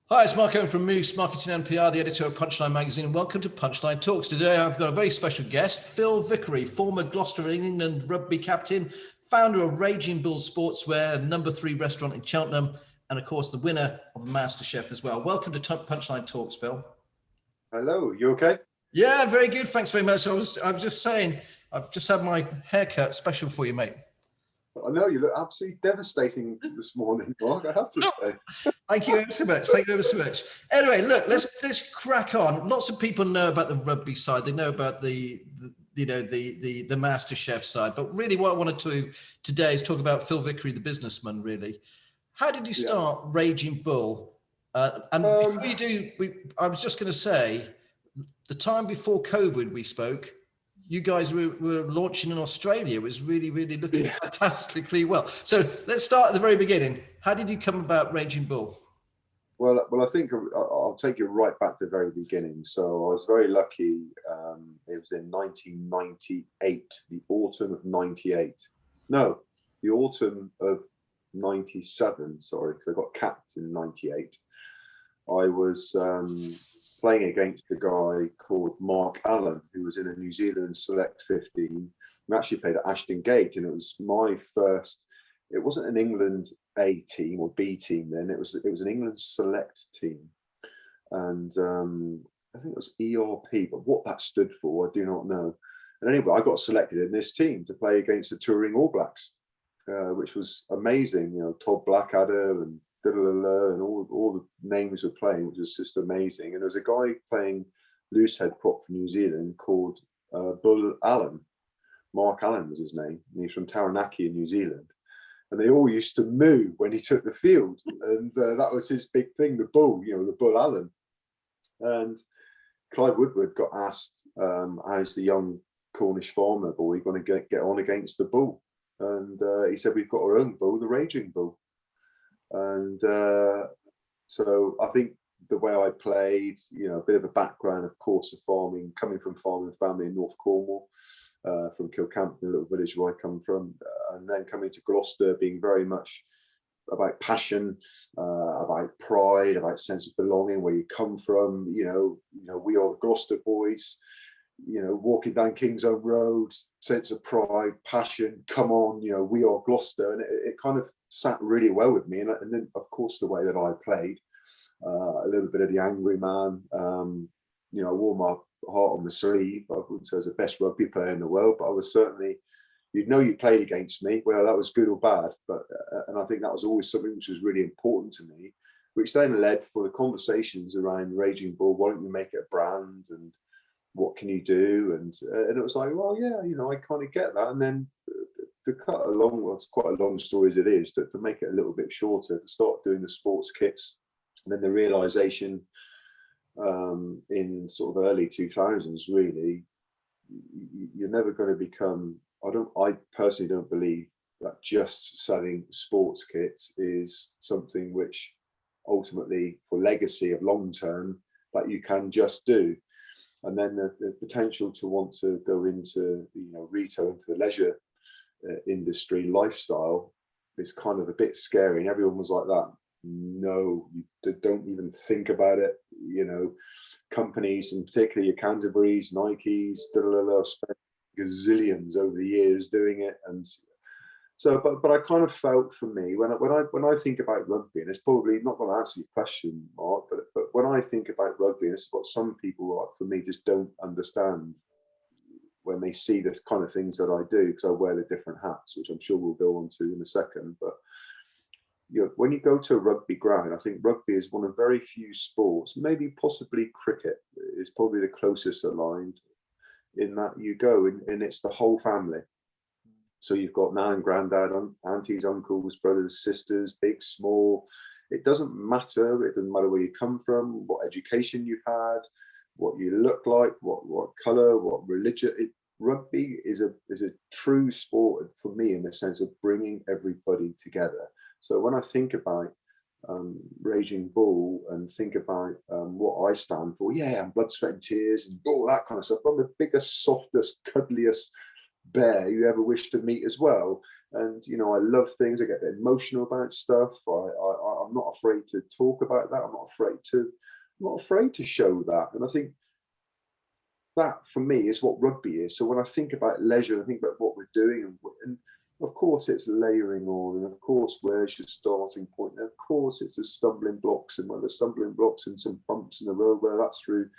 Hi, it's Mark Owen from Moose Marketing and PR, the editor of Punchline Magazine, and welcome to Punchline Talks. Today I've got a very special guest, Phil Vickery, former Gloucester England rugby captain, founder of Raging Bull Sportswear, number 3 restaurant in Cheltenham, and of course the winner of MasterChef as well. Welcome to Punchline Talks, Phil. Hello, you okay? Yeah, very good. Thanks very much. I was just saying, I've just had my haircut, special for you, mate. I know you look absolutely devastating this morning, Mark. I have to say. Thank you ever so much. Thank you ever so much. Anyway, look, let's crack on. Lots of people know about the rugby side. They know about the MasterChef side. But really, what I wanted to today is talk about Phil Vickery, the businessman. Really, how did you start Raging Bull? And before you do, I was just going to say, the time before COVID, we spoke. You guys were launching in Australia. It was really, really looking fantastically well. So let's start at the very beginning. How did you come about Raging Bull? Well, I think I'll take you right back to the very beginning. So I was very lucky. It was in 1998, the autumn of 98. No, the autumn of 97, sorry, because I got capped in 98. I was playing against a guy called Mark Allen, who was in a New Zealand Select 15. We actually played at Ashton Gate, and it was my first. It wasn't an England A team or B team then. It was an England Select team, and I think it was ERP. But what that stood for, I do not know. And anyway, I got selected in this team to play against the touring All Blacks, which was amazing. You know, Todd Blackadder and and all the names were playing, which was just amazing. And there was a guy playing loosehead prop for New Zealand called Bull Allen. Mark Allen was his name, and he's from Taranaki in New Zealand. And they all used to moo when he took the field, and that was his big thing, the bull, the Bull Allen. And Clive Woodward got asked, how's the young Cornish farmer boy going to get on against the bull? And he said, we've got our own bull, the Raging Bull. And so I think the way I played, a bit of a background, of course, of farming, coming from farming family in North Cornwall, from Kilcampton, a little village where I come from, and then coming to Gloucester, being very much about passion, about pride, about sense of belonging, where you come from. We are the Gloucester boys. Walking down King's Own Road, sense of pride, passion, come on, we are Gloucester. And it kind of sat really well with me. And then, of course, the way that I played, a little bit of the angry man. I wore my heart on the sleeve. I wouldn't say I was the best rugby player in the world, but I was certainly, you played against me, whether that was good or bad. But and I think that was always something which was really important to me, which then led for the conversations around Raging Bull. Why don't we make it a brand, and what can you do? And it was like, well, yeah, I kind of get that. And then to cut along, well, it's quite a long story as it is, to make it a little bit shorter, to start doing the sports kits, and then the realization in sort of early 2000s, really, you're never going to become. I personally don't believe that just selling sports kits is something which ultimately, for legacy of long term, that you can just do. And then the potential to want to go into retail, into the leisure industry lifestyle is kind of a bit scary. And everyone was like that. No, you don't even think about it. Companies, and particularly your Canterbury's, Nikes, spent gazillions over the years doing it. And so, but I kind of felt, for me, when I think about rugby, and it's probably not going to answer your question, Mark, but when I think about rugby, and this is what some people, for me, just don't understand when they see the kind of things that I do, because I wear the different hats, which I'm sure we'll go on to in a second. But when you go to a rugby ground, I think rugby is one of very few sports, maybe possibly cricket is probably the closest aligned, in that you go and it's the whole family. So you've got nan and granddad, aunties, uncles, brothers, sisters, big, small. It doesn't matter. It doesn't matter where you come from, what education you've had, what you look like, what colour, what religion. Rugby is a true sport for me, in the sense of bringing everybody together. So when I think about Raging Bull and think about what I stand for, I'm blood, sweat and tears and all that kind of stuff. I'm the biggest, softest, cuddliest bear you ever wish to meet as well. And I love things. I get a bit emotional about stuff. I'm not afraid to talk about that. I'm not afraid to show that. And I think that for me is what rugby is. So when I think about leisure, I think about what we're doing, and of course it's layering on, and of course where's your starting point, and of course it's the stumbling blocks, and the stumbling blocks and some bumps in the road, where that's through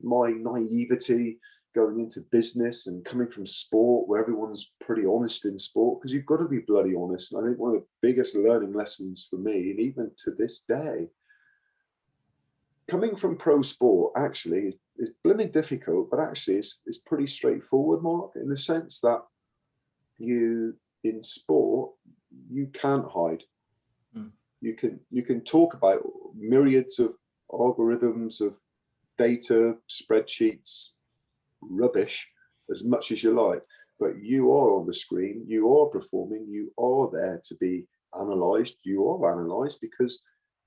my naivety going into business and coming from sport, where everyone's pretty honest in sport, because you've got to be bloody honest. And I think one of the biggest learning lessons for me, and even to this day, coming from pro sport actually is blooming difficult, but actually it's pretty straightforward, Mark, in the sense that in sport you can't hide. You can talk about myriads of algorithms, of data, spreadsheets, rubbish, as much as you like, but you are on the screen, you are performing, you are there to be analysed, you are analysed because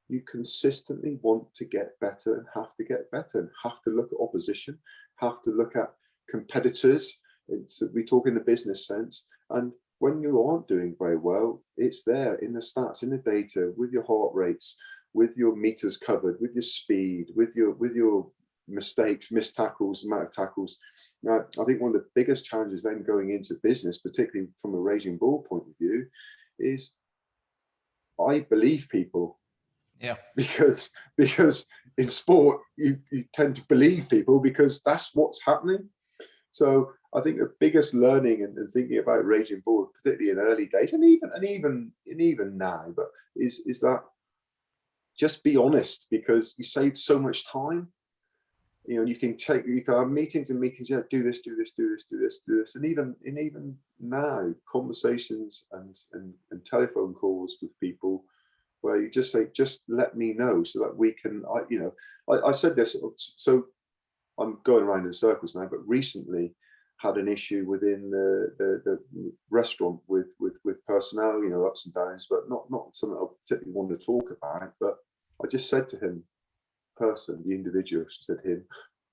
you consistently want to get better and have to get better and have to look at opposition, have to look at competitors. We talk in the business sense. And when you aren't doing very well, it's there in the stats, in the data, with your heart rates, with your meters covered, with your speed, with your mistakes, missed tackles, amount of tackles. Now, I think one of the biggest challenges then going into business, particularly from a Raging Bull point of view, is I believe people. Yeah. Because in sport, you tend to believe people because that's what's happening. So I think the biggest learning and thinking about Raging Bull, particularly in early days, and even now, but is that just be honest, because you save so much time. You can have meetings and meetings. Yeah, do this, and even now, conversations and telephone calls with people, where you just say, just let me know so that we can. I said this, so I'm going around in circles now, but recently had an issue within the restaurant with personnel, ups and downs, but not something I particularly want to talk about. But I just said to him, the individual, she said him,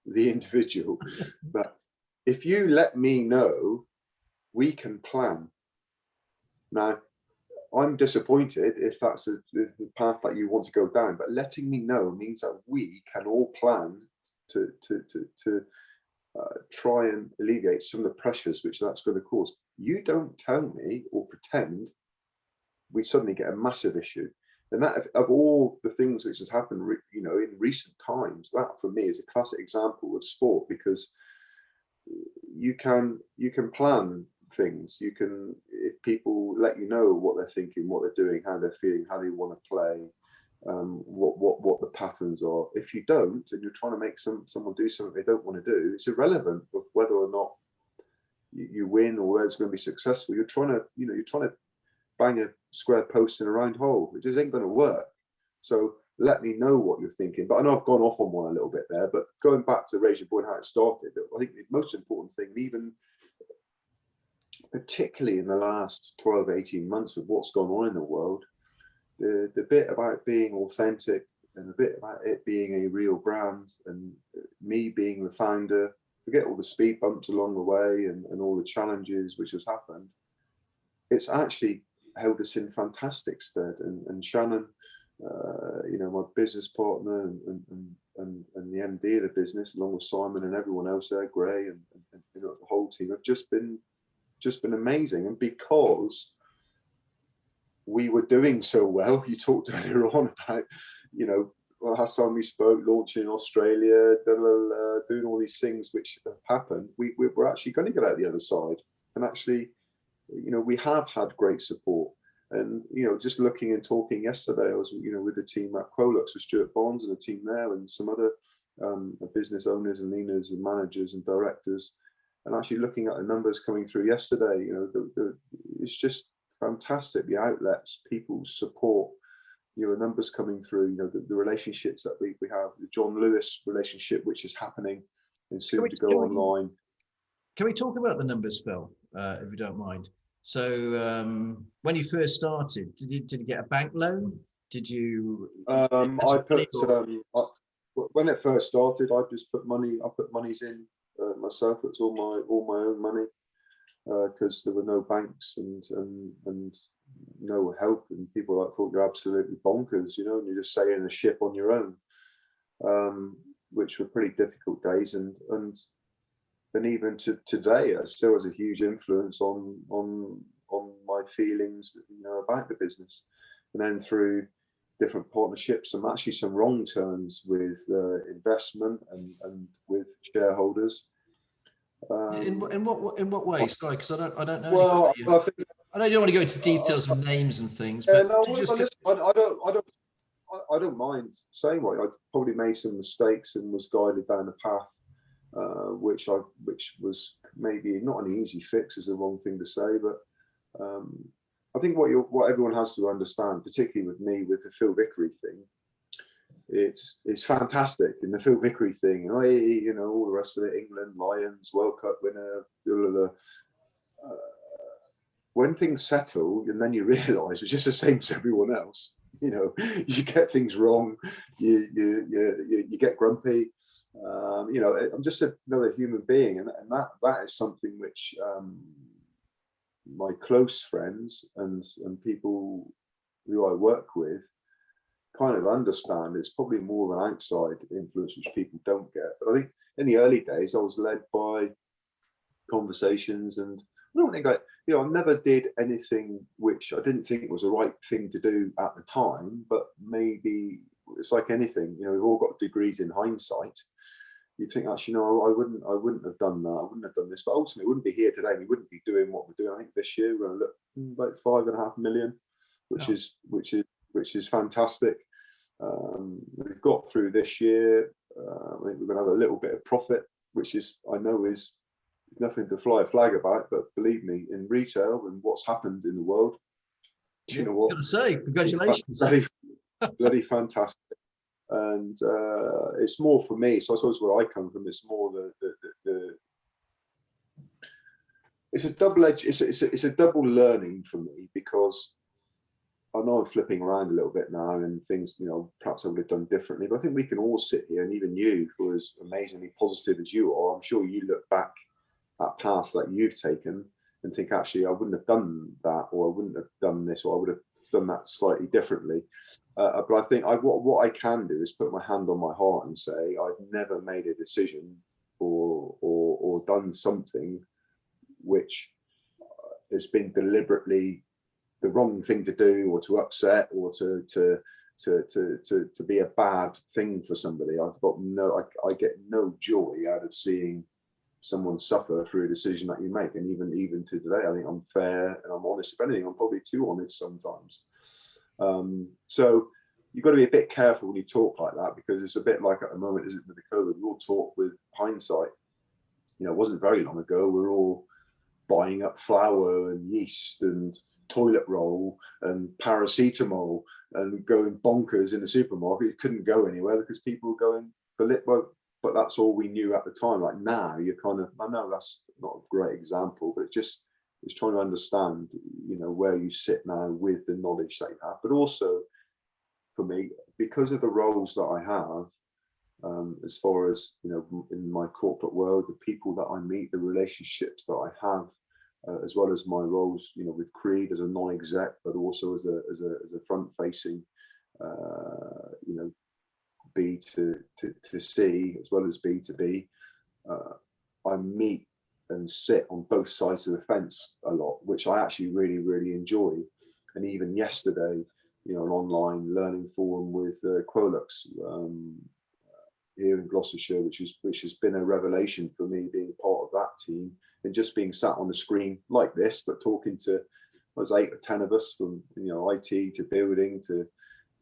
the individual, but if you let me know, we can plan. Now, I'm disappointed if that's the path that you want to go down, but letting me know means that we can all plan to try and alleviate some of the pressures which that's going to cause. You don't tell me or pretend, we suddenly get a massive issue. And that, of all the things which has happened, in recent times, that for me is a classic example of sport, because you can plan things. You can, if people let you know what they're thinking, what they're doing, how they're feeling, how they want to play, what the patterns are. If you don't, and you're trying to make someone do something they don't want to do, it's irrelevant of whether or not you win or whether it's going to be successful. You're trying to bang a square post in a round hole. It just ain't going to work. So let me know what you're thinking. But I know I've gone off on one a little bit there, but going back to Raging Bull and how it started, I think the most important thing, even particularly in the last 12, 18 months of what's gone on in the world, the bit about being authentic and the bit about it being a real brand and me being the founder, forget all the speed bumps along the way and all the challenges which has happened, it's actually held us in fantastic stead. And Shannon, my business partner and the MD of the business, along with Simon and everyone else there, Gray and the whole team, have just been amazing. And because we were doing so well, you talked earlier on about, last time we spoke, launching in Australia, doing all these things which have happened, we're actually going to get out the other side. And actually, we have had great support. And, just looking and talking yesterday, I was, with the team at Quolux, with Stuart Bonds and the team there and some other business owners and leaders and managers and directors, and actually looking at the numbers coming through yesterday, it's just fantastic. The outlets, people's support, the numbers coming through, the relationships that we have, the John Lewis relationship, which is happening and soon to go online. Can we talk about the numbers, Phil, if you don't mind? So when you first started, did you get a bank loan? Did you? When it first started, I just put monies in myself. It's all my own money. because there were no banks and no help, and people like thought you're absolutely bonkers, you know, and you're just sailing a ship on your own, which were pretty difficult days, and even to today, it still has a huge influence on my feelings, you know, about the business. And then through different partnerships and actually some wrong turns with investment and with shareholders. In what way? Sorry, because I don't know. Well, I think I know you don't want to go into details of names and things, yeah, but no, listen, I don't mind saying what I probably made some mistakes and was guided down a path which was maybe not an easy fix, is the wrong thing to say, but I think what everyone has to understand, particularly with me, with the Phil Vickery thing, it's fantastic. And the Phil Vickery thing, you know, all the rest of it, England, Lions, World Cup winner, blah, blah, blah. When things settle, and then you realise it's just the same as everyone else. You know, you get things wrong, you get grumpy. You know, I'm just another human being, and that is something which my close friends and people who I work with kind of understand. It's probably more of an outside influence which people don't get. But I think in the early days, I was led by conversations, and I don't think I never did anything which I didn't think was the right thing to do at the time. But maybe it's like anything, you know, we've all got degrees in hindsight. You think, actually, no, I wouldn't have done that. I wouldn't have done this. But ultimately, we wouldn't be here today. We wouldn't be doing what we're doing. I think this year we're going to look about 5.5 million, which is fantastic. We've got through this year. I think we're going to have a little bit of profit, which is, I know, is nothing to fly a flag about. But believe me, in retail and what's happened in the world, you know what? I was going to say, congratulations. Bloody fantastic. And it's more for me. So I suppose where I come from, it's more the it's a double edge. It's a double learning for me, because I know I'm flipping around a little bit now, and things, you know, perhaps I would have done differently. But I think we can all sit here, and even you, who are as amazingly positive as you are, I'm sure you look back at paths that you've taken and think, actually, I wouldn't have done that, or I wouldn't have done this, or I would have done that slightly differently. But I think what I can do is put my hand on my heart and say I've never made a decision or done something which has been deliberately the wrong thing to do, or to upset, or to be a bad thing for somebody. I get no joy out of seeing someone suffer through a decision that you make. And even to today, I think I'm fair and I'm honest. If anything, I'm probably too honest sometimes. So you've got to be a bit careful when you talk like that, because it's a bit like at the moment, isn't it, with the COVID, we all talk with hindsight. You know, it wasn't very long ago, we were all buying up flour and yeast and toilet roll and paracetamol and going bonkers in the supermarket. You couldn't go anywhere because people were going for lit. But that's all we knew at the time. Like now, you're kind of, I know that's not a great example, but it's trying to understand, you know, where you sit now with the knowledge that you have. But also, for me, because of the roles that I have, as far as, you know, in my corporate world, the people that I meet, the relationships that I have, as well as my roles, you know, with Creed as a non-exec, but also as a front-facing, you know, B to C as well as B to B. I meet and sit on both sides of the fence a lot, which I actually really, really enjoy. And even yesterday, you know, an online learning forum with Quolux here in Gloucestershire, which has been a revelation for me, being part of that team and just being sat on the screen like this, but talking to, there's 8 or 10 of us, from, you know, IT to building to,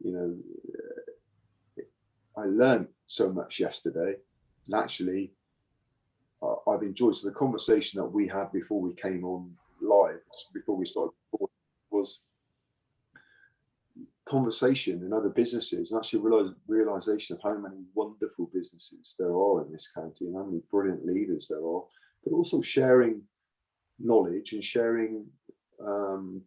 you know, I learned so much yesterday, and actually I've enjoyed. So the conversation that we had before we came on live, before we started, was conversation in other businesses, and actually realization of how many wonderful businesses there are in this county and how many brilliant leaders there are, but also sharing knowledge and sharing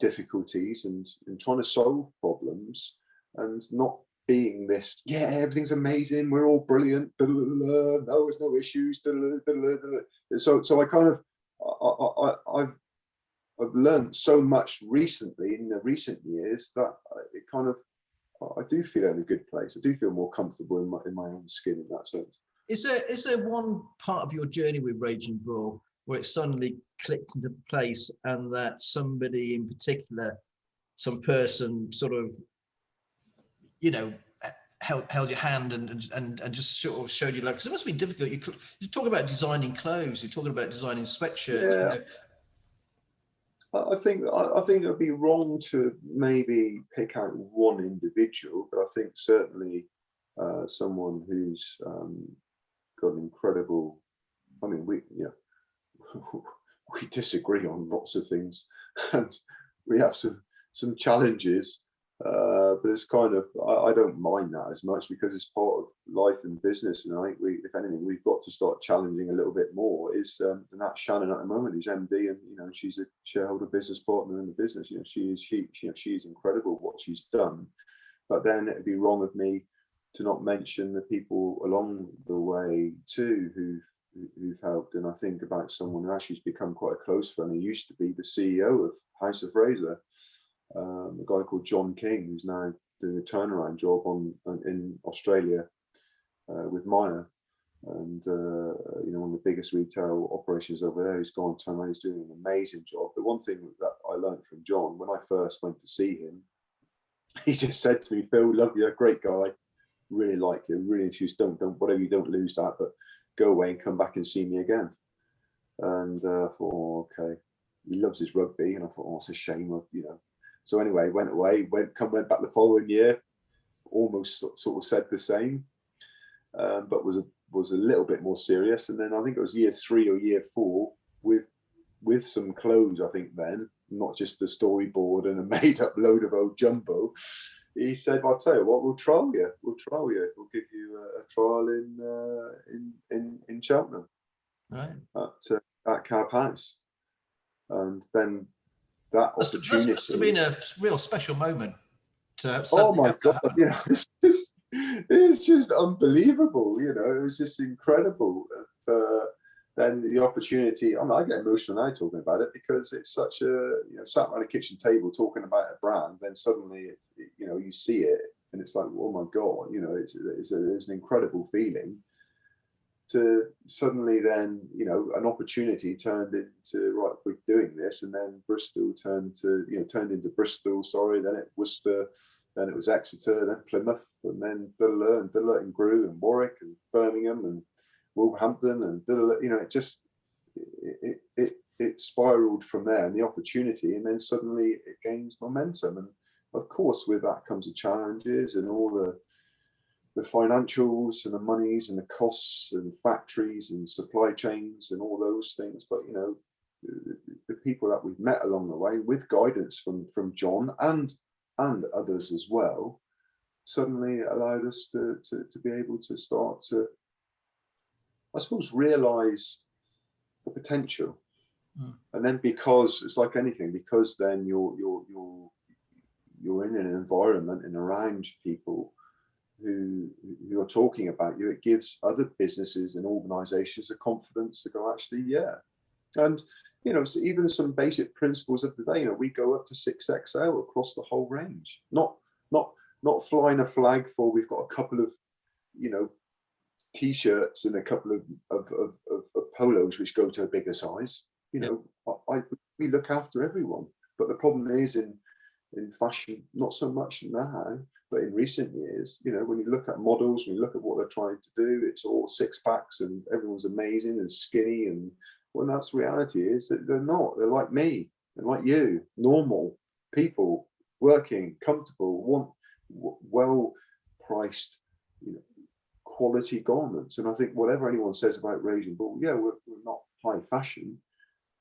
difficulties and trying to solve problems, and not being this, yeah, everything's amazing, we're all brilliant, no, there's no issues. So I kind of I've learned so much recently in the recent years that it kind of, I do feel in a good place. I do feel more comfortable in my own skin in that sense. Is there one part of your journey with Raging Bull where it suddenly clicked into place, and that somebody in particular, some person sort of, you know, held your hand and just sort of showed you, like, because it must be difficult. You talk about designing clothes, you're talking about designing sweatshirts. Yeah. You know. I think it would be wrong to maybe pick out one individual, but I think certainly someone who's got an incredible. I mean, we disagree on lots of things, and we have some challenges. But it's kind of, I don't mind that as much because it's part of life and business. And I think if anything, we've got to start challenging a little bit more. And that's Shannon at the moment, who's MD, and she's a shareholder business partner in the business. She is incredible what she's done. But then it'd be wrong of me to not mention the people along the way too who've helped. And I think about someone who actually has become quite a close friend. He used to be the CEO of House of Fraser. A guy called John King, who's now doing a turnaround job in Australia with Maya, and one of the biggest retail operations over there. He's gone turn around. He's doing an amazing job. The one thing that I learned from John when I first went to see him, he just said to me, "Phil, love you, great guy, really like you, really enthused. Don't whatever you don't lose that, but go away and come back and see me again." And I thought, oh, okay, he loves his rugby, and I thought, oh, it's a shame, So anyway, went away, went back the following year, almost sort of said the same, but was a little bit more serious. And then I think it was year 3 or year 4 with some clothes, I think then, not just a storyboard and a made up load of old jumbo. He said, "I'll tell you what, we'll trial you. We'll give you a trial in Cheltenham, Right, at Cab House." And then that opportunity. That must have been a real special moment. Oh my God! It's just unbelievable. It was just incredible. Then the opportunity. I get emotional now talking about it because it's such a sat around a kitchen table talking about a brand. Then suddenly, you see it, and it's like, oh my God! It's an incredible feeling. To suddenly then, an opportunity turned into, right, we're doing this, and then Bristol turned into Bristol, then it Worcester, then it was Exeter, then Plymouth, and then and grew, and Warwick, and Birmingham, and Wolverhampton, and it spiraled from there, and the opportunity, and then suddenly it gains momentum, and of course with that comes the challenges and all the financials and the monies and the costs and factories and supply chains and all those things. But the people that we've met along the way, with guidance from John and others as well, suddenly allowed us to be able to start to, I suppose, realize the potential. And then, because it's like anything, because then you're in an environment and around people who are talking about you, it gives other businesses and organizations the confidence to go, actually, yeah. And so even some basic principles of the day, we go up to 6XL across the whole range, not flying a flag for we've got a couple of t-shirts and a couple of polos which go to a bigger size. We look after everyone. But the problem is in fashion, not so much now, but in recent years, when you look at models, when you look at what they're trying to do, it's all 6-packs and everyone's amazing and skinny. And when that's reality is that they're not. They're like me and like you, normal people, working, comfortable, want well-priced, quality garments. And I think whatever anyone says about Raging Bull, yeah, we're not high fashion,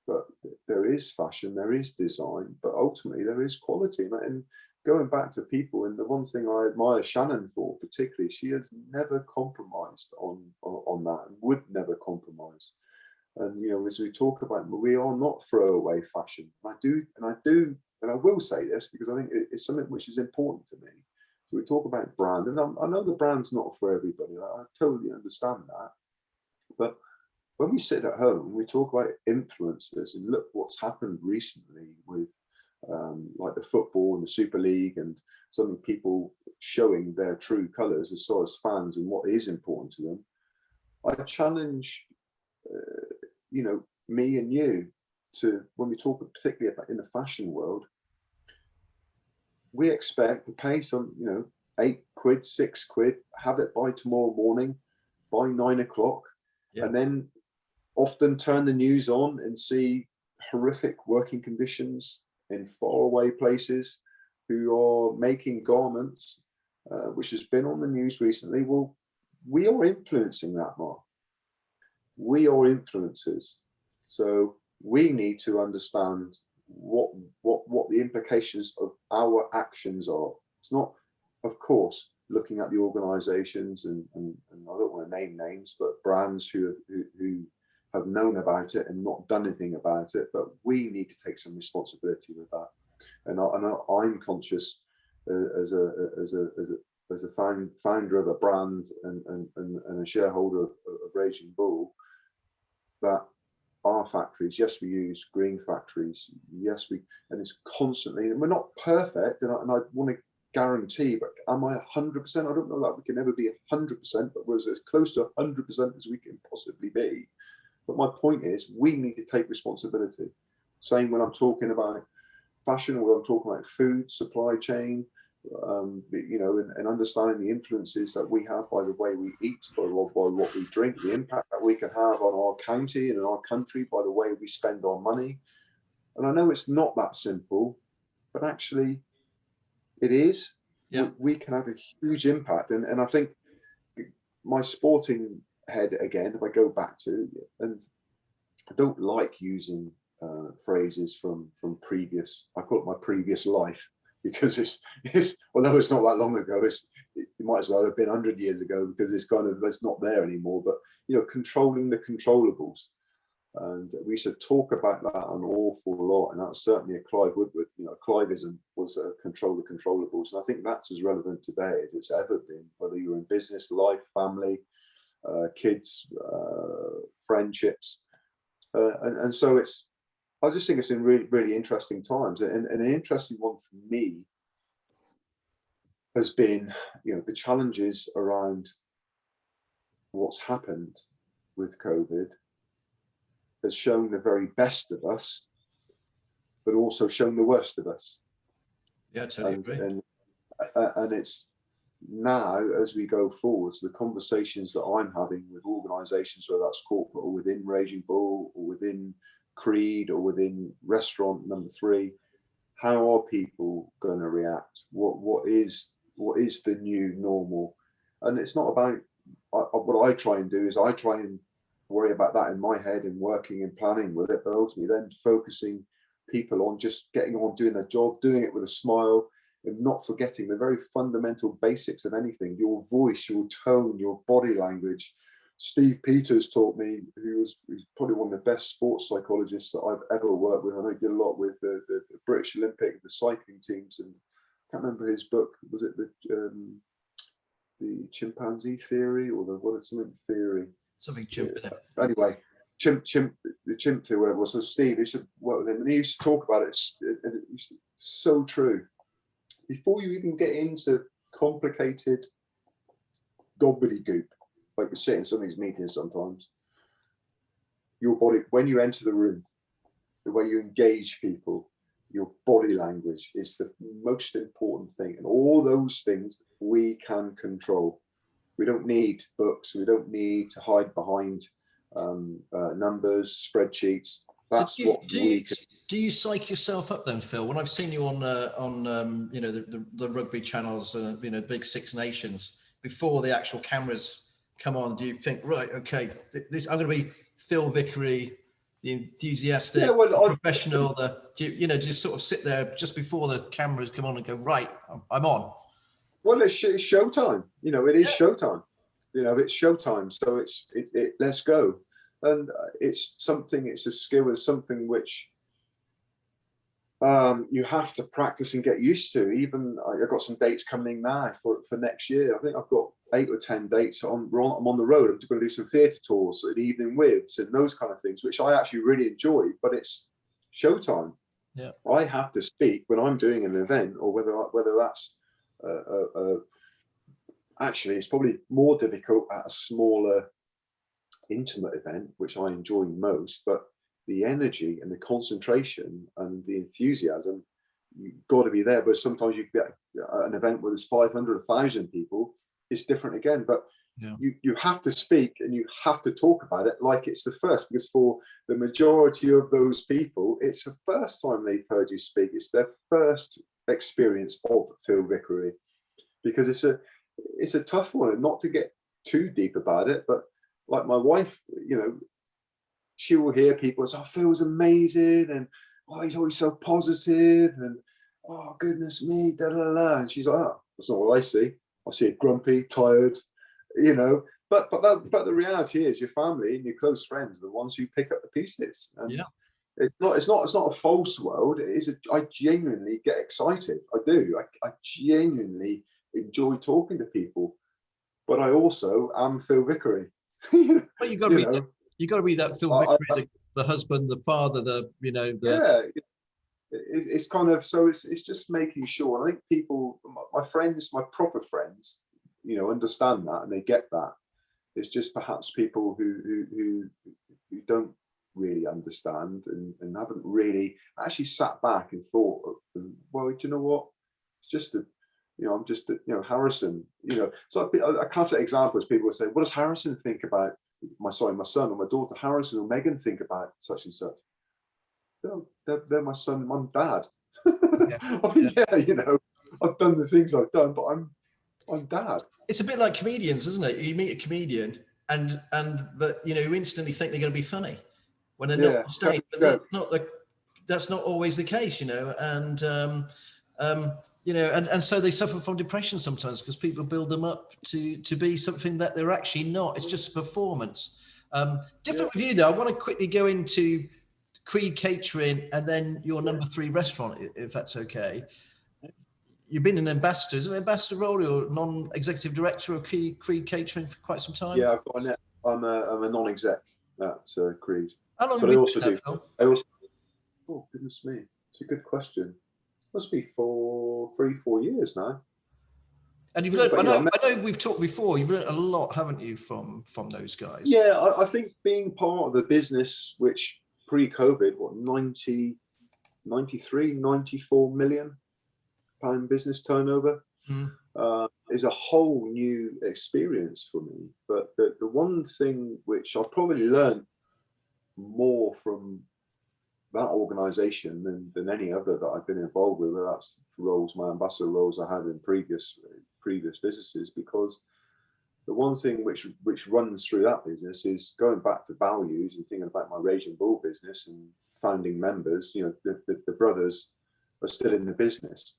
but there is fashion, there is design, but ultimately there is quality. And going back to people, and the one thing I admire Shannon for particularly, she has never compromised on that, and would never compromise. And as we talk about, we are not throwaway fashion. And I will say this because I think it's something which is important to me. So we talk about brand, and I know the brand's not for everybody. I totally understand that, but when we sit at home, we talk about influencers, and look what's happened recently with like the football and the Super League, and some people showing their true colours as far as fans and what is important to them. I challenge, me and you to, when we talk particularly about in the fashion world, we expect to pay some, £8, £6, have it by tomorrow morning, by 9 o'clock, and then often turn the news on and see horrific working conditions in faraway places who are making garments, which has been on the news recently. Well, we are influencing that, Mark. We are influencers. So we need to understand what the implications of our actions are. It's not, of course, looking at the organizations and I don't want to name names, but brands who have known about it and not done anything about it, but we need to take some responsibility with that. And I'm conscious as a founder of a brand and a shareholder of Raging Bull, that our factories, yes, we use green factories, yes, and it's constantly, and we're not perfect, and I want to guarantee, but am I 100%? I don't know that we can ever be 100%, but we're as close to 100% as we can possibly be. But my point is, we need to take responsibility. Same when I'm talking about fashion, or when I'm talking about food, supply chain, and understanding the influences that we have by the way we eat, by what we drink, the impact that we can have on our county and in our country by the way we spend our money. And I know it's not that simple, but actually it is. Yeah. We can have a huge impact. And I think my sporting head, again, if I go back to, and I don't like using phrases from previous, I call it my previous life, because it's although it's not that long ago, it might as well have been 100 years ago, because it's not there anymore. But controlling the controllables, and we used to talk about that an awful lot, and that's certainly a Clive Woodward, Cliveism was control the controllables, and I think that's as relevant today as it's ever been, whether you're in business, life, family, kids, friendships, and so I just think it's in really, really interesting times. And an interesting one for me has been, the challenges around what's happened with COVID has shown the very best of us, but also shown the worst of us. Yeah, totally agree. And it's now, as we go forwards, the conversations that I'm having with organisations, whether that's corporate or within Raging Bull or within Creed or within restaurant number 3, how are people going to react? What is the new normal? And it's not about what I try and do is I try and worry about that in my head and working and planning with it, but ultimately then focusing people on just getting on, doing their job, doing it with a smile, and not forgetting the very fundamental basics of anything: your voice, your tone, your body language. Steve Peters taught me, who's probably one of the best sports psychologists that I've ever worked with. I know he did a lot with the British Olympic, the cycling teams, and I can't remember his book. Was it the chimpanzee theory or something theory? Something chimp in it. Anyway, the chimp theory, whatever it was. So Steve used to work with him, and he used to talk about it. It's so true. Before you even get into complicated gobbledygook, like we sit in some of these meetings sometimes, your body, when you enter the room, the way you engage people, your body language is the most important thing. And all those things we can control. We don't need books. We don't need to hide behind numbers, spreadsheets. That's so do you psych yourself up then, Phil? When I've seen you on the rugby channels, Big Six Nations, before the actual cameras come on, do you think, right, okay, I'm going to be Phil Vickery, the enthusiastic, professional, just sort of sit there just before the cameras come on and go, right, I'm on? Well, it's showtime. It is showtime. It's showtime. So it's let's go. And it's a skill, it's something which you have to practice and get used to. Even I've got some dates coming now for next year. I think I've got 8 or 10 dates I'm on the road. I'm going to do some theatre tours and evening whips and those kind of things, which I actually really enjoy, but it's showtime. Yeah. I have to speak when I'm doing an event, or whether that's actually it's probably more difficult at a smaller intimate event, which I enjoy most, but the energy and the concentration and the enthusiasm, you've got to be there. But sometimes you get an event where there's 500, 1,000 people, it's different again. But you have to speak and you have to talk about it like it's the first, because for the majority of those people, it's the first time they've heard you speak. It's their first experience of Phil Vickery, because it's a tough one, and not to get too deep about it, but like my wife, she will hear people say, "Oh, Phil's amazing," and "Oh, he's always so positive," and "Oh, goodness me, da da da." And she's like, "Oh, that's not what I see. I see it grumpy, tired, But the reality is, your family and your close friends are the ones who pick up the pieces. And it's not a false world. It is. I genuinely get excited. I do. I genuinely enjoy talking to people. But I also am Phil Vickery. Well, you got to be that Phil Vickery, the husband, the father, It's kind of, so it's just making sure. And I think people, my friends, my proper friends, understand that and they get that. It's just perhaps people who don't really understand and haven't really actually sat back and thought, well, do you know what? It's just I'm just Harrison. So a classic example is people will say, what does Harrison think about my son or my daughter Harrison or Megan think about such and such? They're my son and my dad. I've done the things I've done, but I'm dad. It's a bit like comedians, isn't it? You meet a comedian and you instantly think they're going to be funny when they're not on stage, but that's not always the case, and and so they suffer from depression sometimes because people build them up to be something that they're actually not. It's just a performance. Different with you though. I want to quickly go into Creed Catering and then your number 3 restaurant, if that's okay. You've been an ambassador. Is it an ambassador role or non-executive director of Creed Catering for quite some time? Yeah, I'm a non-exec at Creed. How long but have you I also been do. Oh goodness me, it's a good question. Must be for 3-4 years now. And you've learned. I know we've talked before. You've learned a lot, haven't you, from those guys? Yeah, I think being part of the business, which pre-COVID, 93, 94 million pound business turnover, is a whole new experience for me. But the one thing which I probably learned more from that organisation than any other that I've been involved with, whether that's roles, my ambassador roles I had in previous businesses, because the one thing which runs through that business is going back to values and thinking about my Raging Bull business and founding members. The brothers are still in the business.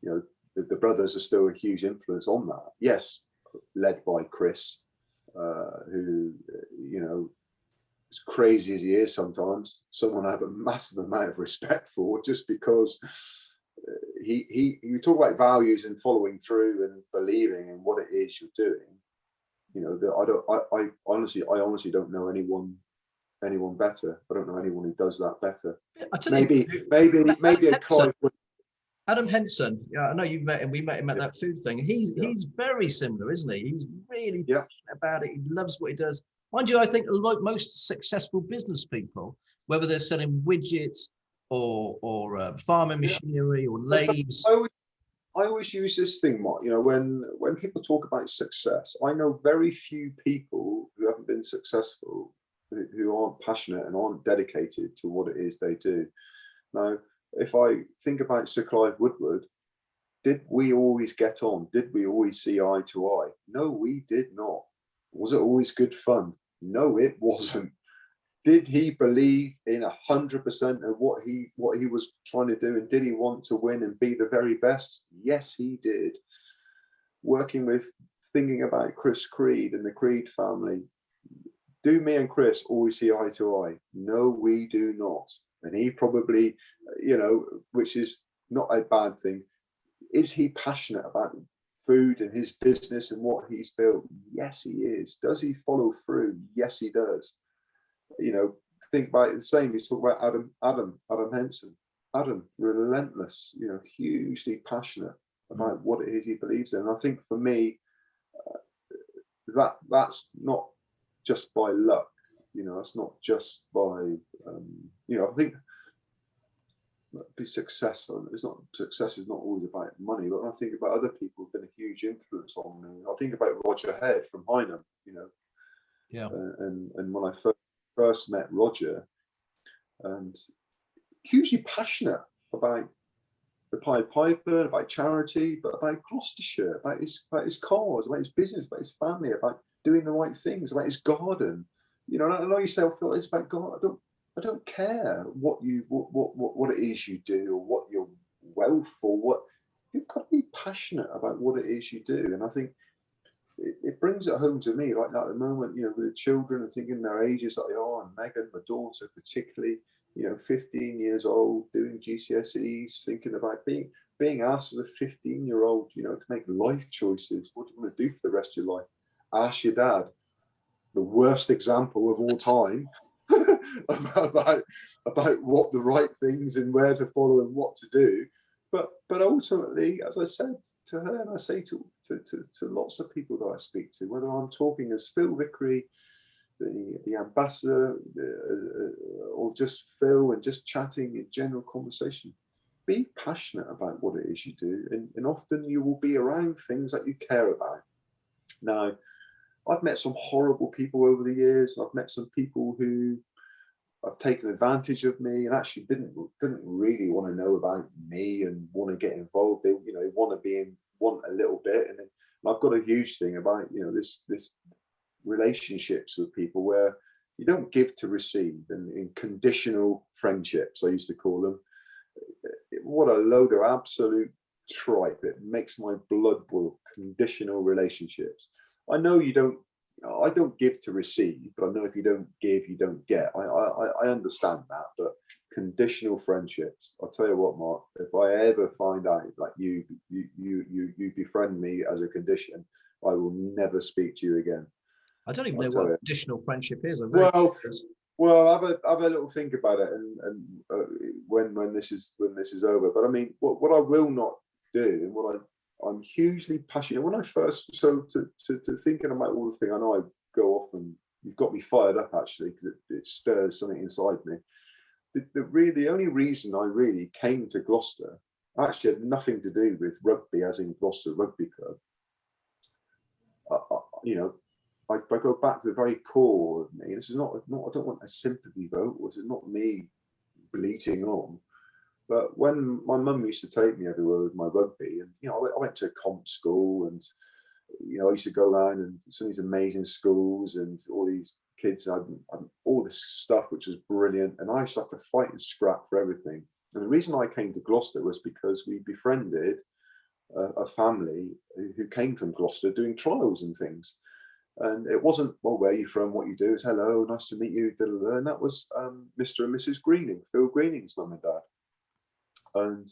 The brothers are still a huge influence on that. Yes, led by Chris, who as crazy as he is sometimes, someone I have a massive amount of respect for, just because you talk about values and following through and believing in what it is you're doing. I honestly don't know anyone better. I don't know anyone who does that better. Maybe a Clive. Adam Henson, I know you've met him. We met him at that food thing. He's very similar, isn't he? He's really passionate about it. He loves what he does. Mind you, I think like most successful business people, whether they're selling widgets or farming machinery or lathes. I always use this thing, Mark. When people talk about success, I know very few people who haven't been successful who aren't passionate and aren't dedicated to what it is they do. Now, if I think about Sir Clive Woodward, did we always get on? Did we always see eye to eye? No, we did not. Was it always good fun? No, it wasn't. Did he believe in 100% of what he was trying to do, and did he want to win and be the very best? Yes, he did. Thinking about Chris Creed and the Creed family, do me and Chris always see eye to eye? No, we do not. And he probably, which is not a bad thing. Is he passionate about food and his business and what he's built? Yes, he is. Does he follow through? Yes, he does. You know, think about it the same. You talk about Adam Henson. Adam, relentless, you know, hugely passionate about what it is he believes in. And I think for me, that's not just by luck. You know, it's not just by, you know, I think be successful. Success is not always about money, but when I think about other people who've been a huge influence on me, I think about Roger Head from Hynham, you know. Yeah. And when I first met Roger, and hugely passionate about the Pied Piper, about charity, but about Gloucestershire, about his cause, about his business, about his family, about doing the right things, about his garden. You know, and I know yourself, Phil, it's about God. I don't care what it is you do, or what your wealth, or what. You've got to be passionate about what it is you do. And I think it brings it home to me, like at the moment, you know, with the children, and thinking their ages that they are, and Megan, my daughter particularly, you know, 15 years old, doing GCSEs, thinking about being asked as a 15-year-old, you know, to make life choices. What do you want to do for the rest of your life? Ask your dad, the worst example of all time, about what the right things and where to follow and what to do. But ultimately, as I said to her, and I say to lots of people that I speak to, whether I'm talking as Phil Vickery, the ambassador, or just Phil, and just chatting in general conversation, be passionate about what it is you do, and often you will be around things that you care about. Now, I've met some horrible people over the years. I've met some people who have taken advantage of me and actually didn't really want to know about me and want to get involved. They, you know, want a little bit, and I've got a huge thing about, you know, this relationships with people where you don't give to receive, and in conditional friendships, I used to call them. What a load of absolute tripe. It makes my blood boil. Conditional relationships. I know I don't give to receive, but I know if you don't give, you don't get. I understand that, but conditional friendships. I'll tell you what, Mark, if I ever find out that you befriend me as a condition, I will never speak to you again. I don't even know what conditional friendship is. Well, have a little think about it, and when this is over. But I mean, what I will not do, and what I'm hugely passionate. When I first, to thinking about all the things, I know I go off, and you've got me fired up actually, because it stirs something inside me. The only reason I really came to Gloucester actually had nothing to do with rugby, as in Gloucester Rugby Club. You know, I go back to the very core of me. This is not. I don't want a sympathy vote. This is not me bleating on. But when my mum used to take me everywhere with my rugby, and you know, I went to a comp school, and you know, I used to go around and some of these amazing schools, and all these kids had all this stuff which was brilliant, and I used to have to fight and scrap for everything. And the reason I came to Gloucester was because we befriended a family who came from Gloucester doing trials and things. And it wasn't, well, where are you from, what you do? It's hello, nice to meet you, and that was Mr. and Mrs. Greening, Phil Greening's mum and dad. And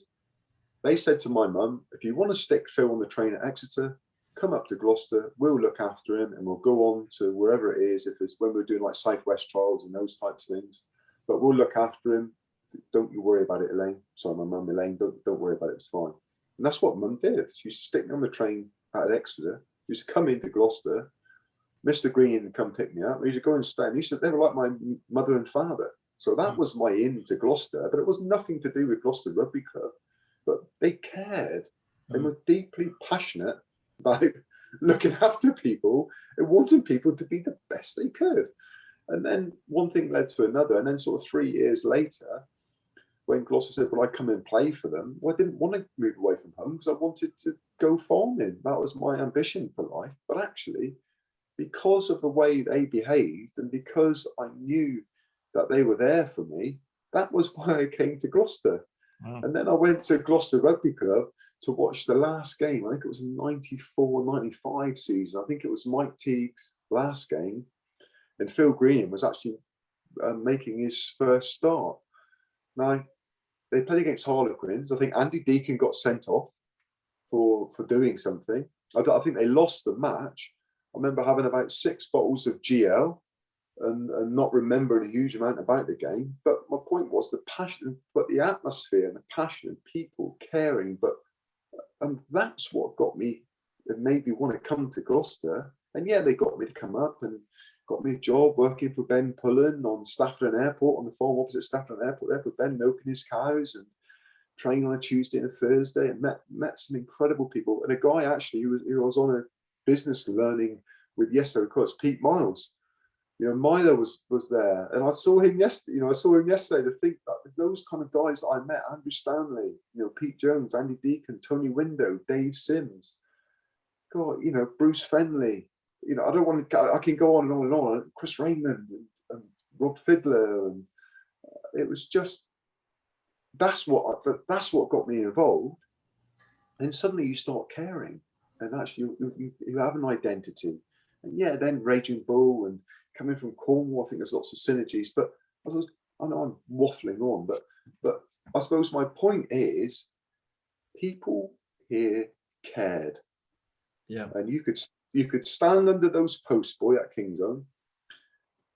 they said to my mum, if you want to stick Phil on the train at Exeter, come up to Gloucester, we'll look after him, and we'll go on to wherever it is, if it's when we're doing like Southwest trials and those types of things, but we'll look after him. Don't you worry about it, Elaine. Sorry, my mum, Elaine, don't worry about it, it's fine. And that's what mum did. She used to stick me on the train at Exeter. She used to come into Gloucester. Mr. Green would come pick me up. He used to go and stay. They were like my mother and father. So that was my in to Gloucester, but it was nothing to do with Gloucester Rugby Club. But they cared and were deeply passionate about looking after people and wanting people to be the best they could. And then one thing led to another. And then sort of 3 years later, when Gloucester said, well, I'd come and play for them, well, I didn't want to move away from home because I wanted to go farming. That was my ambition for life. But actually, because of the way they behaved and because I knew that they were there for me, that was why I came to Gloucester. And then I went to Gloucester Rugby Club to watch the last game. I think it was 94-95 season. I think it was Mike Teague's last game. And Phil Green was actually making his first start. Now, they played against Harlequins. I think Andy Deacon got sent off for doing something. I think they lost the match. I remember having about 6 bottles of GL and not remembering a huge amount about the game. But my point was the passion, but the atmosphere and the passion and people caring. And that's what got me, and made me want to come to Gloucester. And yeah, they got me to come up and got me a job working for Ben Pullen on Stafford Airport, on the farm opposite Stafford Airport there for Ben, milking his cows, and train on a Tuesday and a Thursday, and met some incredible people. And a guy actually who was on a business learning with yesterday, of course, Pete Miles. You know, Milo was there, and I saw him yesterday. You know, I saw him yesterday. To think that those kind of guys that I met: Andrew Stanley, you know, Pete Jones, Andy Deacon, Tony Window, Dave Sims. God, you know, Bruce Fenley. You know, I don't want to. I can go on and on and on. Chris Raymond and Rob Fiddler, and it was just that's what got me involved. And suddenly you start caring, and actually you have an identity. And yeah, then Raging Bull and coming from Cornwall, I think there's lots of synergies. But I know I'm waffling on, but I suppose my point is, people here cared. Yeah. And you could stand under those posts, boy, at Kingsholm,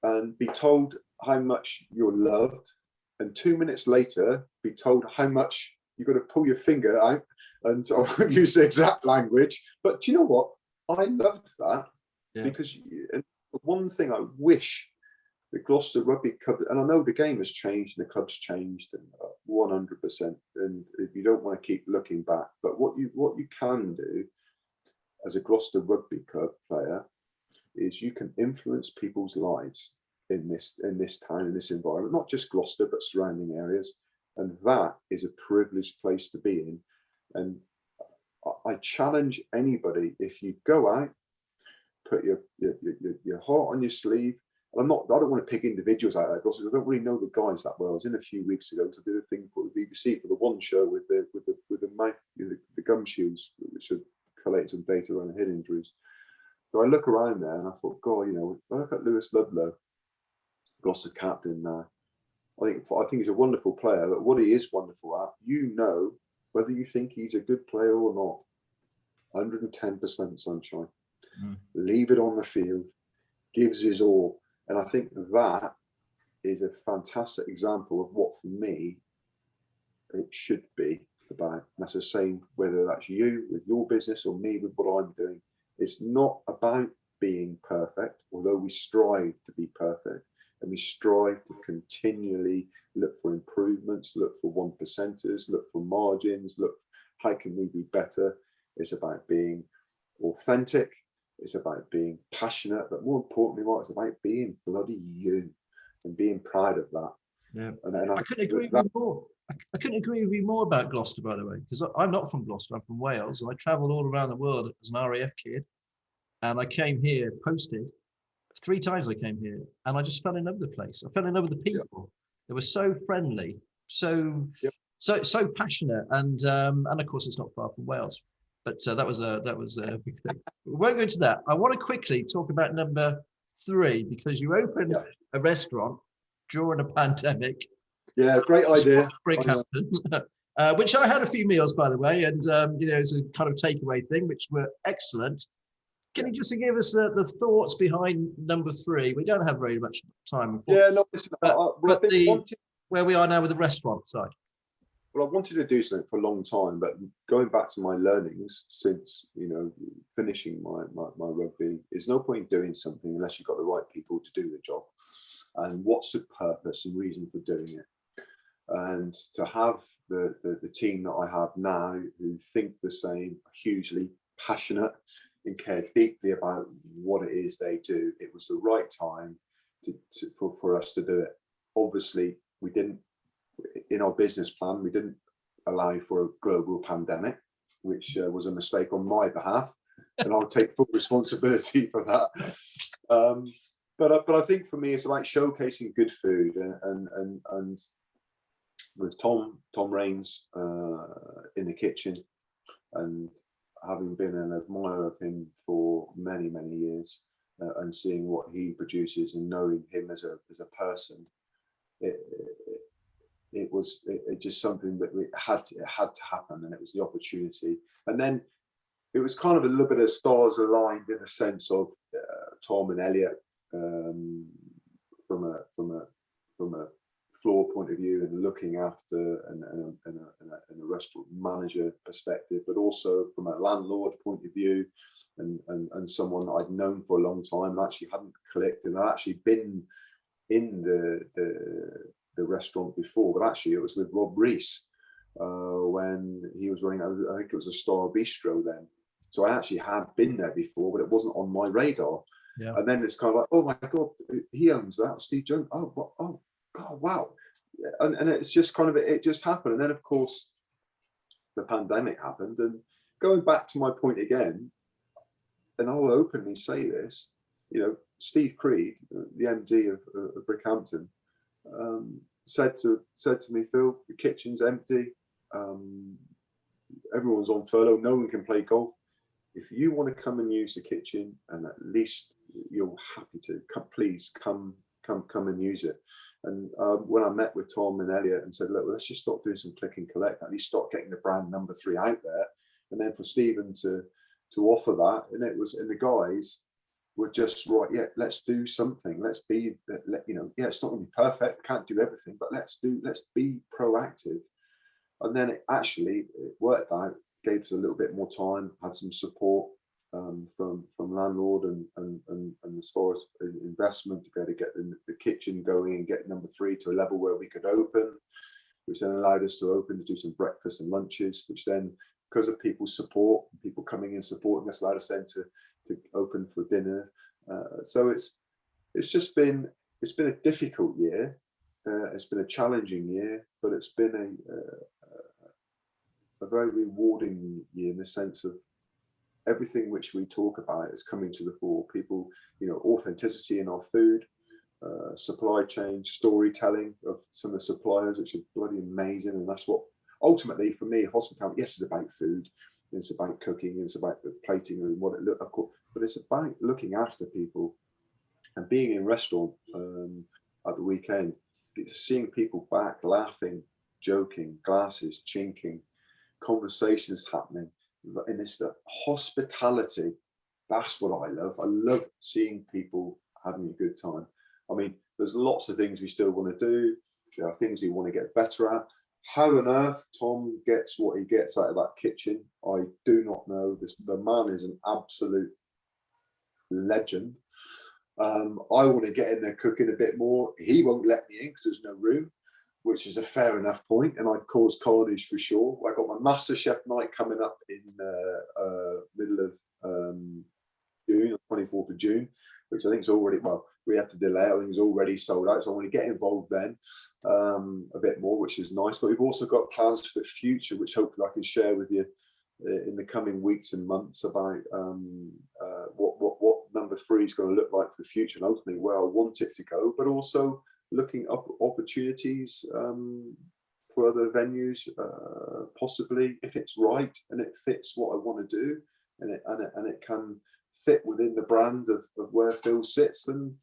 and be told how much you're loved, and 2 minutes later be told how much you've got to pull your finger out, and I won't use the exact language. But do you know what? I loved that. Yeah. Because and one thing I wish the Gloucester Rugby Club, and I know the game has changed and the club's changed, and 100%. And if you don't want to keep looking back, but what you can do as a Gloucester Rugby Club player is you can influence people's lives in this town, in this environment, not just Gloucester but surrounding areas, and that is a privileged place to be in. And I challenge anybody, if you go out, put your heart on your sleeve. And I don't want to pick individuals out there because I don't really know the guys that well. I was in a few weeks ago to do a thing for the BBC for the One Show with the mouth, the gum shields, which should collate some data on head injuries. So I look around there and I thought, God, you know, I look at Lewis Ludlow, Gloucester captain now. I think he's a wonderful player, but what he is wonderful at, you know, whether you think he's a good player or not, 110% sunshine. Leave it on the field, gives his all. And I think that is a fantastic example of what, for me, it should be about. And that's the same whether that's you with your business or me with what I'm doing. It's not about being perfect, although we strive to be perfect, and we strive to continually look for improvements, look for 1%ers, look for margins, look how can we be better. It's about being authentic. It's about being passionate, but more importantly, it's about being bloody you and being proud of that. Yeah, and I couldn't agree with you more. I couldn't agree with you more about Gloucester, by the way, because I'm not from Gloucester. I'm from Wales, and I travelled all around the world as an RAF kid, and I came here posted 3 times. I came here, and I just fell in love with the place. I fell in love with the people. Yep. They were so friendly, so passionate, and of course, it's not far from Wales. But that was a big thing. We won't go into that. I want to quickly talk about number 3, because you opened a restaurant during a pandemic. Yeah, great idea. Which I had a few meals, by the way, and it's a kind of takeaway thing, which were excellent. Can you just give us the thoughts behind number 3? We don't have very much time. Yeah, no, where we are now with the restaurant side. Well, I wanted to do something for a long time, but going back to my learnings since, finishing my rugby, there's no point doing something unless you've got the right people to do the job. And what's the purpose and reason for doing it? And to have the team that I have now who think the same, hugely passionate and care deeply about what it is they do, it was the right time for us to do it. Obviously, we didn't. In our business plan, we didn't allow for a global pandemic, which was a mistake on my behalf, and I'll take full responsibility for that. But I think for me, it's like showcasing good food, and with Tom Raines in the kitchen, and having been an admirer of him for many years, and seeing what he produces and knowing him as a person. It was just something that it had to happen, and it was the opportunity. And then it was kind of a little bit of stars aligned in a sense of Tom and Elliot, from a floor point of view and looking after and a restaurant manager perspective, but also from a landlord point of view, and someone that I'd known for a long time and actually hadn't clicked, and I'd actually been in the restaurant before, but actually it was with Rob Rees when he was running, I think it was a Star Bistro then. So I actually had been there before, but it wasn't on my radar. Yeah. And then it's kind of like, oh my God, he owns that, Steve Jones. Oh, God, wow. And it's just kind of, it just happened. And then, of course, the pandemic happened. And going back to my point again, and I will openly say this, Steve Creed, the MD of Brickhampton, said to me, Phil, the kitchen's empty. Everyone's on furlough. No one can play golf. If you want to come and use the kitchen, and at least you're happy to, please come and use it. And when I met with Tom and Elliot and said, look, let's just stop doing some click and collect, at least start getting the brand number 3 out there. And then for Stephen to offer that, and the guys were just right. Yeah, let's do something. Let's be, yeah, it's not going to be perfect. Can't do everything, but let's be proactive. And then it worked out. Gave us a little bit more time, had some support from landlord and as far as investment to be able to get the kitchen going and get number 3 to a level where we could open, which then allowed us to open to do some breakfast and lunches, which then, because of people's support, people coming in supporting us, allowed us then to open for dinner. So it's been a difficult year. It's been a challenging year, but it's been a very rewarding year in the sense of everything which we talk about is coming to the fore. People, authenticity in our food, supply chain, storytelling of some of the suppliers, which are bloody amazing. And that's what ultimately for me, hospitality, yes, it's about food, it's about cooking, it's about the plating and what it looks, of course, but it's about looking after people and being in restaurant at the weekend, seeing people back, laughing, joking, glasses chinking, conversations happening in this hospitality. That's what I love. I love seeing people having a good time. I mean, there's lots of things we still want to do. There are things we want to get better at. How on earth Tom gets what he gets out of that kitchen, I do not know. The man is an absolute legend. I want to get in there cooking a bit more. He won't let me in because there's no room, which is a fair enough point, and I'd cause carnage for sure. I got my MasterChef night coming up in middle of June, 24th of June, which I think is already, well, we have to delay. I think it's already sold out, so I want to get involved then a bit more, which is nice. But we've also got plans for the future, which hopefully I can share with you in the coming weeks and months about what number 3 is going to look like for the future, and ultimately where I want it to go, but also looking up opportunities for other venues, possibly if it's right and it fits what I want to do, and it can fit within the brand of where Phil sits. Then,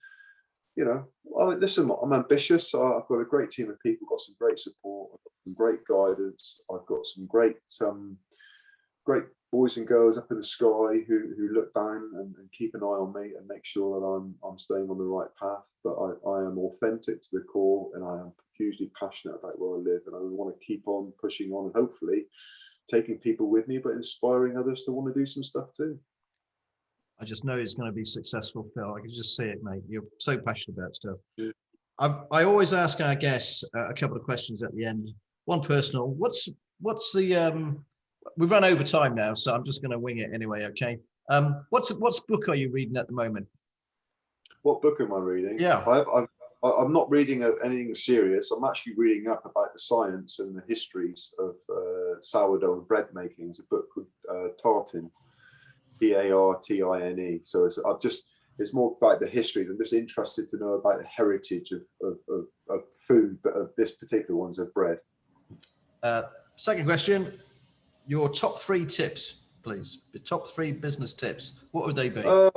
listen, I'm ambitious. I've got a great team of people, got some great support, I've got some great guidance. I've got some great boys and girls up in the sky who look down and keep an eye on me and make sure that I'm staying on the right path. But I am authentic to the core, and I am hugely passionate about where I live, and I want to keep on pushing on and hopefully taking people with me, but inspiring others to want to do some stuff too. I just know it's going to be successful, Phil. I can just see it, mate. You're so passionate about stuff. Yeah. I always ask our guests a couple of questions at the end. One personal. What's the we've run over time now, so I'm just going to wing it anyway. Okay. What's book are you reading at the moment? What book am I reading? Yeah. I'm not reading anything serious. I'm actually reading up about the science and the histories of sourdough and bread making. It's a book called Tartine, Tartine. So it's more about the history. I'm just interested to know about the heritage of food, but of this particular one's of bread. Second question, your top 3 tips, please. Your top 3 business tips. What would they be? You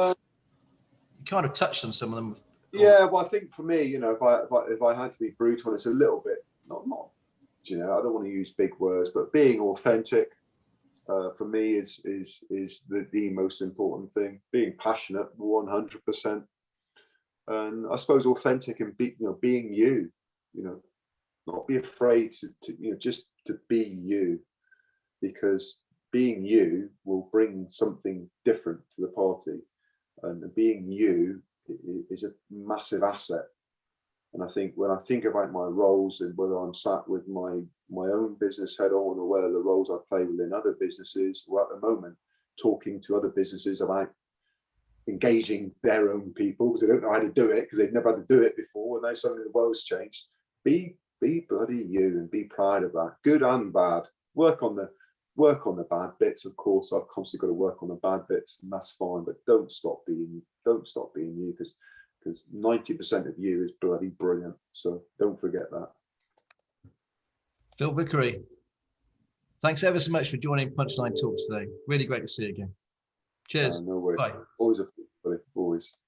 kind of touched on some of them. Yeah, well, I think for me, if I had to be brutal, it's a little bit not. I don't want to use big words, but being authentic, for me is the most important thing. Being passionate, 100%, and I suppose authentic and being you. Not be afraid to just to be you, because being you will bring something different to the party, and being you is a massive asset. And I think when I think about my roles, and whether I'm sat with my own business head on, or whether the roles I play within other businesses, or at the moment talking to other businesses about engaging their own people because they don't know how to do it, because they've never had to do it before, and now suddenly the world's changed. Be bloody you, and be proud of that, good and bad. Work on the bad bits, of course. I've constantly got to work on the bad bits, and that's fine. But don't stop being you, because 90% of you is bloody brilliant. So don't forget that. Phil Vickery, thanks ever so much for joining Punchline Talks today. Really great to see you again. Cheers. No worries. Bye. Always a pleasure, buddy. Always.